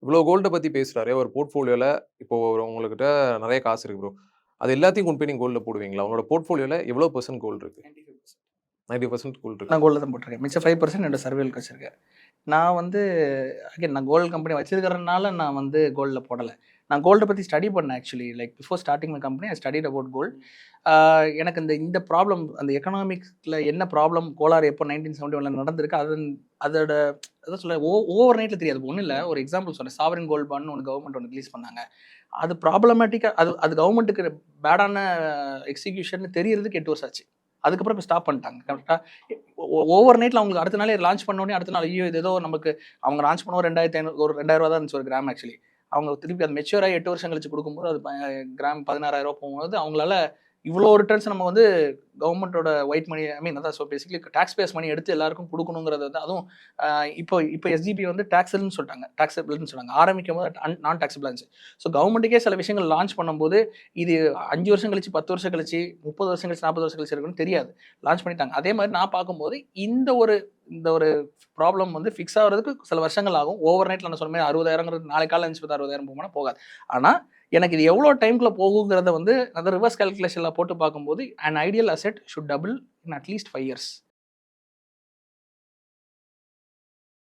இவ்வளோ கோல்ட பத்தி பேசுறாரே, ஒரு போர்ட்ஃபோலியோல இப்போ உங்ககிட்ட நெறைய காசு இருக்கு ப்ரோ. அது எல்லாத்தையும் கொண்டு போய் நீங்க கோல்ட்ல போடுவீங்களா? உங்களோட போர்ட்ஃபோலியோல எவ்வளோ பெர்சென்ட் கோல்ட் இருக்கு? 90% கோல்ட் இருக்கு. நான் கோல்ட்ல தான் போட்டிருக்கேன். மிச்சம் 5% என்னோட சர்வேலுக்கு வச்சிருக்கேன். நான் வந்து அகைன் நான் கோல்டு கம்பெனி வச்சிருக்கிறதுனால நான் வந்து கோல்டில் போடலை. நான் கோல்டை பற்றி ஸ்டடி பண்ணேன் actually. Like before starting my company I studied about gold. எனக்கு இந்த ப்ராப்ளம் அந்த எக்கனாமிக்ஸில் என்ன ப்ராப்ளம் கோளாறு எப்போ 1971 நடந்திருக்கு அதோட அதான் சொல்ல ஓவர் நைட்டில் தெரியாது. ஒன்றும் இல்லை, ஒரு எக்ஸாம்பிள் சொல்கிறேன். சாவரின் கோல்டு பாண்ட் ஒன்று கவர்மெண்ட் ஒன்று ரிலீஸ் பண்ணாங்க. அது ப்ராப்ளமேட்டிக்காக அது கவர்மெண்ட்டுக்கு பேடான எக்ஸிக்யூஷன் தெரியறதுக்கு 8 வருஷம் ஆச்சு. அதுக்கப்புறம் இப்போ ஸ்டாப் பண்ணிட்டாங்க. கரெக்டாக ஓவர் நைட்டில் அவங்களுக்கு அடுத்த நாளே லான்ச் பண்ணோடனே அடுத்த நாள் ஐயோ இது ஏதோ நமக்கு அவங்க லான்ச் பண்ணுவோம் 2500 ஒரு 2000 ரூபா தான் இருந்துச்சு ஒரு கிராம். ஆக்சுவலி அவங்க திருப்பி அது மெச்சூர் ஆகி 8 வருஷம் கழிச்சு கொடுக்கும்போது அது கிராம் 16,000 போகும்போது அவங்களால இவ்வளோ ரிட்டர்ன்ஸ் நம்ம வந்து கவர்மெண்ட்டோட ஒயிட் மணி ஐ மீன் அதான் ஸோ பேசிக்கலி டாக்ஸ் பேஸ் மணி எடுத்து எல்லாருக்கும் கொடுக்கணுங்கிறது வந்து அதுவும் இப்போ எஸ்ஜிபி வந்து டாக்ஸபிள்னு சொல்லிட்டாங்க. டாக்ஸபிள்னு சொன்னாங்க ஆரம்பிக்கும் போது நான் டாக்ஸபிள் இருந்துச்சு. ஸோ கவர்மெண்ட்டுக்கே சில விஷயங்கள் லான்ச் பண்ணும்போது இது 5 வருஷம் கழிச்சு 10 வருஷம் கழிச்சு 30 வருஷம் கழிச்சு 40 வருஷம் கழிச்சு இருக்குன்னு தெரியாது. லான்ச் பண்ணிட்டாங்க. அதே மாதிரி நான் பார்க்கும்போது இந்த ஒரு ப்ராப்ளம் வந்து ஃபிக்ஸ் ஆகிறதுக்கு சில வருஷங்கள் ஆகும். ஓவர் நைட்டில் நான் சொன்ன மாதிரி 60,000 நாளை காலையில் இருந்துச்சு 60,000 போகும்னா போகாது. ஆனால் எனக்கு இது எவ்வளோ டைம்ல போகுங்கிறத வந்து அந்த ரிவர்ஸ் கால்குலேஷனில் போட்டு பார்க்கும்போது an ideal asset should double in at least 5 years.